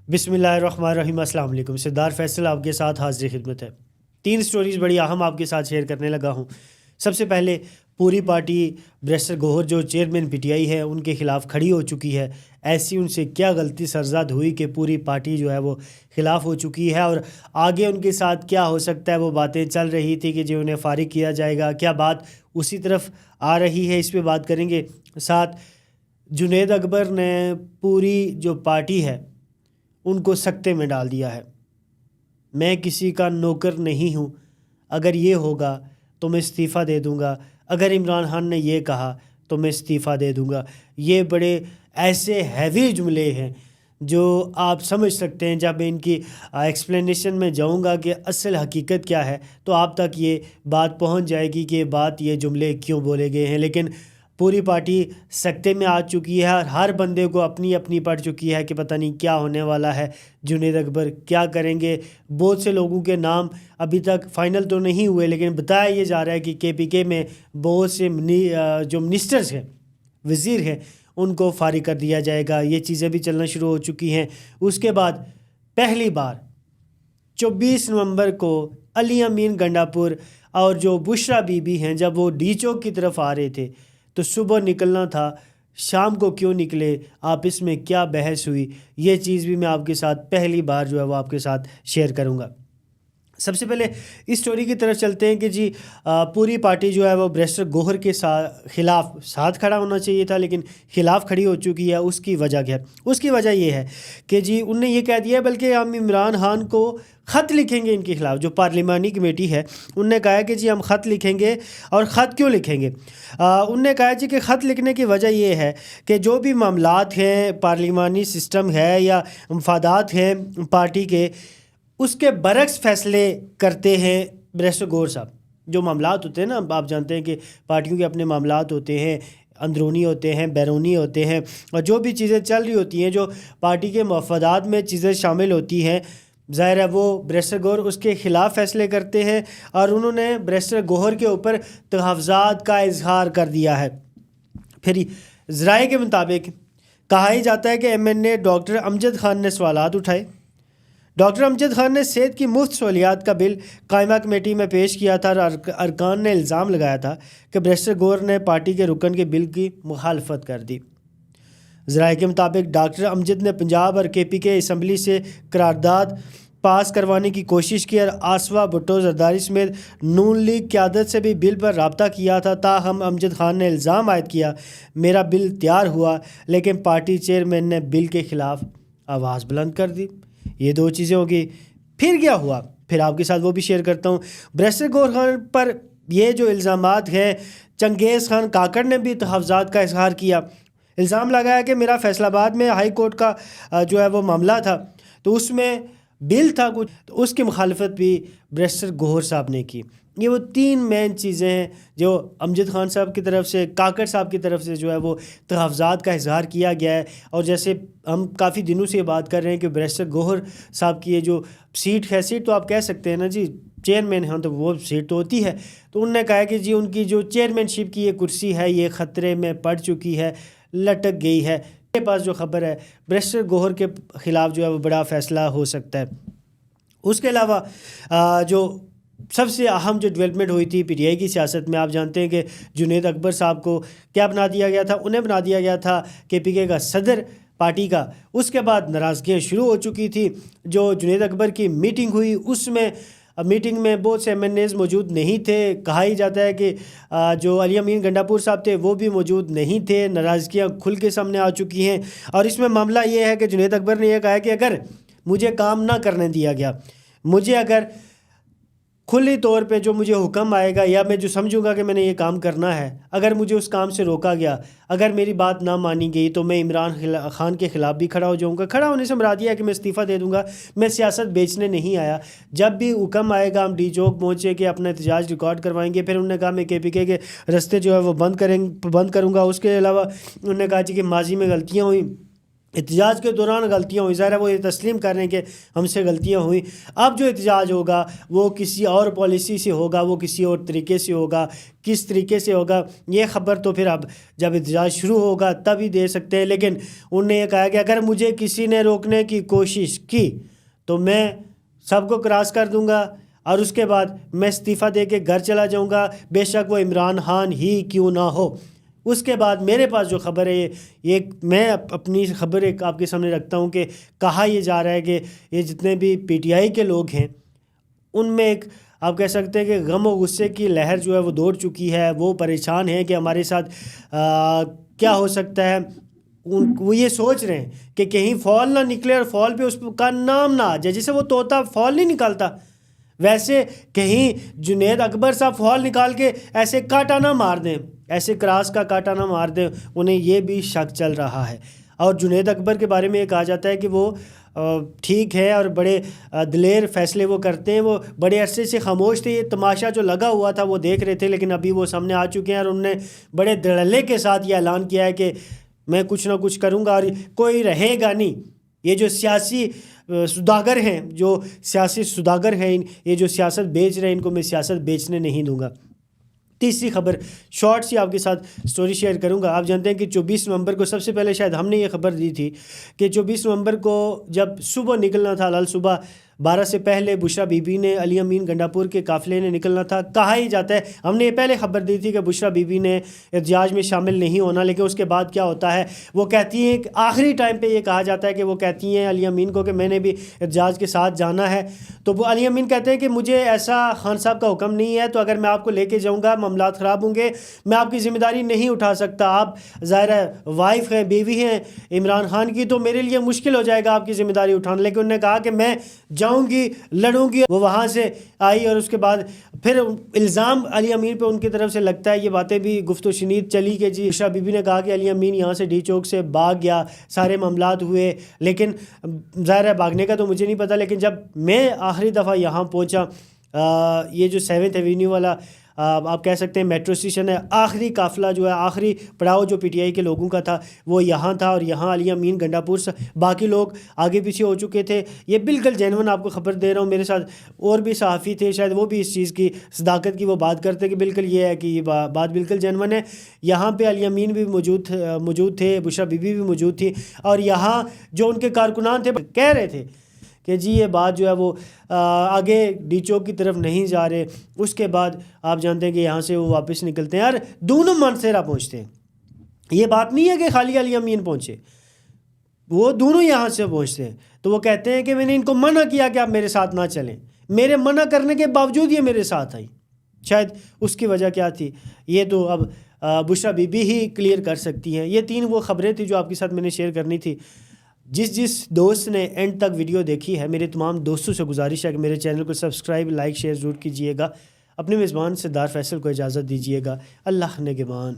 बिस्मिल्लाहिर्रहमानिर्रहीम। अस्सलाम वालेकुम। सरदार फैसल आपके साथ हाजिर खिदमत है। 3 स्टोरीज़ बड़ी अहम आपके साथ शेयर करने लगा हूँ। सबसे पहले पूरी पार्टी बैरिस्टर गौहर जो चेयरमैन पीटीआई है उनके ख़िलाफ़ खड़ी हो चुकी है। ऐसी उनसे क्या गलती सरज़द हुई कि पूरी पार्टी जो है वो ख़िलाफ़ हो चुकी है, और आगे उनके साथ क्या हो सकता है वो बातें चल रही थी कि जो उन्हें फ़ारिग किया जाएगा। क्या बात उसी तरफ आ रही है, इस पे बात करेंगे। साथ जुनैद अकबर ने पूरी जो पार्टी है उनको सकते में डाल दिया है। मैं किसी का नौकर नहीं हूँ, अगर ये होगा तो मैं इस्तीफ़ा दे दूँगा, अगर इमरान खान ने ये कहा तो मैं इस्तीफ़ा दे दूँगा। ये बड़े ऐसे हैवी जुमले हैं जो आप समझ सकते हैं। जब मैं इनकी एक्सप्लेनेशन में जाऊँगा कि असल हकीकत क्या है तो आप तक ये बात पहुँच जाएगी कि ये जुमले क्यों बोले गए हैं। लेकिन पूरी पार्टी सकते में आ चुकी है और हर बंदे को अपनी अपनी पड़ चुकी है कि पता नहीं क्या होने वाला है, जुनैद अकबर क्या करेंगे। बहुत से लोगों के नाम अभी तक फाइनल तो नहीं हुए, लेकिन बताया ये जा रहा है कि केपीके में बहुत से जो मिनिस्टर्स हैं, वज़ीर हैं, उनको फारिग कर दिया जाएगा। ये चीज़ें भी चलना शुरू हो चुकी हैं। उसके बाद पहली बार 24 नवंबर को अली अमीन गंडापुर और जो बुशरा बीबी हैं, जब वो डी चौक की तरफ आ रहे थे तो सुबह निकलना था, शाम को क्यों निकले, आप इसमें क्या बहस हुई, ये चीज़ भी मैं आपके साथ पहली बार जो है वो आपके साथ शेयर करूँगा। सबसे पहले इस स्टोरी की तरफ चलते हैं कि जी पूरी पार्टी जो है वो बैरिस्टर गौहर के ख़िलाफ़ साथ खड़ा होना चाहिए था, लेकिन ख़िलाफ़ खड़ी हो चुकी है। उसकी वजह क्या है? उसकी वजह ये है कि जी उनने ये कह दिया बल्कि हम इमरान खान को ख़त लिखेंगे इनके ख़िलाफ़। जो पार्लिमानी कमेटी है उनने कहा है कि जी हम ख़त लिखेंगे। और ख़त क्यों लिखेंगे? उनने कहा जी कि ख़त लिखने की वजह ये है कि जो भी मामलात हैं, पार्लिमानी सिस्टम है या मफादात हैं पार्टी के, उसके बरक्स फ़ैसले करते हैं बैरिस्टर गौहर साहब। जो मामलात होते हैं ना, आप जानते हैं कि पार्टियों के अपने मामलात होते हैं, अंदरूनी होते हैं, बैरूनी होते हैं, और जो भी चीज़ें चल रही होती हैं, जो पार्टी के मफादात में चीज़ें शामिल होती हैं, ज़ाहिर है वो बैरिस्टर गौहर उसके ख़िलाफ़ फ़ैसले करते हैं। और उन्होंने बैरिस्टर गौहर के ऊपर तहफ़्फ़ुज़ात का इजहार कर दिया है। फिर ज़राए के मुताबिक कहा ही जाता है कि MNA डॉक्टर अमजद खान ने सवालात उठाए। डॉक्टर अमजद खान ने सेहत की मुफ्त सहूलियात का बिल कायमा कमेटी में पेश किया था, और अरकान ने इल्ज़ाम लगाया था कि बैरिस्टर गौहर ने पार्टी के रुकन के बिल की मुखालफत कर दी। ज़राए के मुताबिक डॉक्टर अमजद ने पंजाब और KPK असम्बली से करारदाद पास करवाने की कोशिश की और आसवा भुट्टो जरदारी समेत नून लीग क़यादत से भी बिल पर रब्ता किया था। ताहम अमजद खान ने इल्ज़ाम आयद किया, मेरा बिल तैयार हुआ लेकिन पार्टी चेयरमैन ने बिल के ख़िलाफ़ आवाज़ बुलंद कर दी। ये 2 चीज़ें होगी। फिर क्या हुआ, फिर आपके साथ वो भी शेयर करता हूँ। बैरिस्टर गौहर खान पर ये जो इल्ज़ामात हैं, चंगेज़ खान काकड़ ने भी तहफ़्फ़ुज़ात का इजहार किया। इल्ज़ाम लगाया कि मेरा फैसलाबाद में हाई कोर्ट का जो है वो मामला था, तो उसमें बिल था कुछ, तो उसकी मुखालफत भी बैरिस्टर गौहर साहब ने की। ये वो 3 मेन चीज़ें हैं जो अमजद खान साहब की तरफ से, काकड़ साहब की तरफ से जो है वो तहफ़्फ़ुज़ात का इजहार किया गया है। और जैसे हम काफ़ी दिनों से ये बात कर रहे हैं कि बैरिस्टर गौहर साहब की ये जो सीट है, सीट तो आप कह सकते हैं ना जी, चेयरमैन हैं तो वो सीट तो होती है, तो उन्होंने कहा कि जी उनकी जो चेयरमैनशिप की ये कुर्सी है ये ख़तरे में पड़ चुकी है, लटक गई है। मेरे पास जो खबर है बैरिस्टर गौहर के ख़िलाफ़ जो है वो बड़ा फ़ैसला हो सकता है। उसके अलावा जो सबसे अहम जो डेवलपमेंट हुई थी PTI की सियासत में, आप जानते हैं कि जुनैद अकबर साहब को क्या बना दिया गया था? उन्हें बना दिया गया था KPK का सदर पार्टी का। उसके बाद नाराज़गियाँ शुरू हो चुकी थी। जो जुनैद अकबर की मीटिंग हुई, उसमें मीटिंग में बहुत से MNAs मौजूद नहीं थे। कहा ही जाता है कि जो अली अमीन गंडापुर साहब थे वो भी मौजूद नहीं थे। नाराज़गियाँ खुल के सामने आ चुकी हैं। और इसमें मामला ये है कि जुनैद अकबर ने यह कहा कि अगर मुझे काम ना करने दिया गया, मुझे अगर खुली तौर पे जो मुझे हुक्म आएगा या मैं जो समझूंगा कि मैंने ये काम करना है, अगर मुझे उस काम से रोका गया, अगर मेरी बात ना मानी गई, तो मैं इमरान खान के ख़िलाफ़ भी खड़ा हो जाऊंगा। खड़ा होने से मुराद है कि मैं इस्तीफ़ा दे दूंगा। मैं सियासत बेचने नहीं आया। जब भी हुक्म आएगा हम डी चौक पहुँचे कि अपना एहतजाज रिकॉर्ड करवाएंगे। फिर उन्होंने कहा मैं KPK के रस्ते जो है वो बंद करूँगा। उसके अलावा उन्होंने कहा कि माजी में गलतियाँ हुई, احتجاج کے دوران غلطیاں ہوئی، ظاہر ہے وہ یہ تسلیم کر رہے ہیں کہ ہم سے غلطیاں ہوئیں. اب جو احتجاج ہوگا وہ کسی اور پالیسی سے ہوگا، وہ کسی اور طریقے سے ہوگا. کس طریقے سے ہوگا یہ خبر تو پھر اب جب احتجاج شروع ہوگا تب ہی دے سکتے ہیں. لیکن انہوں نے یہ کہا کہ اگر مجھے کسی نے روکنے کی کوشش کی تو میں سب کو کراس کر دوں گا اور اس کے بعد میں استعفیٰ دے کے گھر چلا جاؤں گا، بے شک وہ عمران خان ہی کیوں نہ ہو. اس کے بعد میرے پاس جو خبر ہے یہ میں اپنی خبر ایک آپ کے سامنے رکھتا ہوں کہ کہا یہ جا رہا ہے کہ یہ جتنے بھی پی ٹی آئی کے لوگ ہیں ان میں ایک آپ کہہ سکتے ہیں کہ غم و غصے کی لہر جو ہے وہ دوڑ چکی ہے. وہ پریشان ہیں کہ ہمارے ساتھ کیا ہو سکتا ہے. وہ یہ سوچ رہے ہیں کہ کہیں فال نہ نکلے اور فال پہ اس کا نام نہ آ جائے. جیسے وہ طوطا فال نہیں نکالتا ویسے کہیں جنید اکبر صاحب فال نکال کے ایسے کاٹا نہ مار دیں، ایسے کراس کا کاٹا نہ مار دیں. انہیں یہ بھی شک چل رہا ہے. اور جنید اکبر کے بارے میں یہ کہا جاتا ہے کہ وہ ٹھیک ہے اور بڑے دلیر فیصلے وہ کرتے ہیں. وہ بڑے عرصے سے خاموش تھے، یہ تماشا جو لگا ہوا تھا وہ دیکھ رہے تھے، لیکن ابھی وہ سامنے آ چکے ہیں اور انہوں نے بڑے دھڑلے کے ساتھ یہ اعلان کیا ہے کہ میں کچھ نہ کچھ کروں گا اور کوئی رہے گا نہیں. یہ جو سیاسی سوداگر ہیں، جو سیاسی سوداگر ہیں، یہ جو سیاست بیچ رہے ہیں، ان کو میں سیاست بیچنے نہیں دوں گا. تیسری خبر شارٹ سی آپ کے ساتھ سٹوری شیئر کروں گا. آپ جانتے ہیں کہ 24 نومبر کو سب سے پہلے شاید ہم نے یہ خبر دی تھی کہ 24 نومبر کو جب صبح نکلنا تھا، لال صبح 12 سے پہلے بشرا بی بی نے، علی امین گنڈاپور کے قافلے نے نکلنا تھا. کہا ہی جاتا ہے، ہم نے یہ پہلے خبر دی تھی کہ بشرا بی بی نے احتجاج میں شامل نہیں ہونا، لیکن اس کے بعد کیا ہوتا ہے وہ کہتی ہیں کہ آخری ٹائم پہ یہ کہا جاتا ہے کہ وہ کہتی ہیں علی امین کو کہ میں نے بھی احتجاج کے ساتھ جانا ہے. تو وہ علی امین کہتے ہیں کہ مجھے ایسا خان صاحب کا حکم نہیں ہے، تو اگر میں آپ کو لے کے جاؤں گا معاملات خراب ہوں گے، میں آپ کی ذمہ داری نہیں اٹھا سکتا. آپ ظاہر ہے وائف ہیں، بیوی ہیں عمران خان کی، تو میرے لیے مشکل ہو جائے گا آپ کی ذمہ داری اٹھانا. لیکن انہوں نے کہا کہ میں جاؤں گی، لڑوں گی. وہ وہاں سے آئی اور اس کے بعد پھر الزام علی امین پہ ان کی طرف سے لگتا ہے. یہ باتیں بھی گفت و شنید چلی کہ جی بشرا بی بی نے کہا کہ علی امین یہاں سے ڈی چوک سے بھاگ گیا، سارے معاملات ہوئے. لیکن ظاہر ہے بھاگنے کا تو مجھے نہیں پتا، لیکن جب میں آخری دفعہ یہاں پہنچا، یہ جو 7th ایونیو والا آپ کہہ سکتے ہیں میٹرو اسٹیشن ہے، آخری قافلہ جو ہے، آخری پڑاؤ جو پی ٹی آئی کے لوگوں کا تھا وہ یہاں تھا. اور یہاں علی امین گنڈاپور سے باقی لوگ آگے پیچھے ہو چکے تھے. یہ بالکل جینون آپ کو خبر دے رہا ہوں. میرے ساتھ اور بھی صحافی تھے، شاید وہ بھی اس چیز کی صداقت کی وہ بات کرتے کہ بالکل یہ ہے کہ یہ بات بالکل جینون ہے. یہاں پہ علی امین بھی موجود تھے، بشرا بی بی بھی موجود تھی، اور یہاں جو ان کے کارکنان تھے کہہ رہے تھے کہ جی یہ بات جو ہے وہ آگے ڈی چوک کی طرف نہیں جا رہے. اس کے بعد آپ جانتے ہیں کہ یہاں سے وہ واپس نکلتے ہیں اور دونوں مانسہرہ پہنچتے ہیں. یہ بات نہیں ہے کہ خالی علی امین پہنچے، وہ دونوں یہاں سے پہنچتے ہیں. تو وہ کہتے ہیں کہ میں نے ان کو منع کیا کہ آپ میرے ساتھ نہ چلیں، میرے منع کرنے کے باوجود یہ میرے ساتھ آئی. شاید اس کی وجہ کیا تھی یہ تو اب بشرا بی بی ہی کلیئر کر سکتی ہیں. یہ 3 وہ خبریں تھیں جو آپ کے ساتھ میں نے شیئر کرنی تھی. جس دوست نے اینڈ تک ویڈیو دیکھی ہے، میرے تمام دوستوں سے گزارش ہے کہ میرے چینل کو سبسکرائب، لائک، شیئر ضرور کیجیے گا. اپنے میزبان سردار فیصل کو اجازت دیجیے گا. اللہ نگہبان.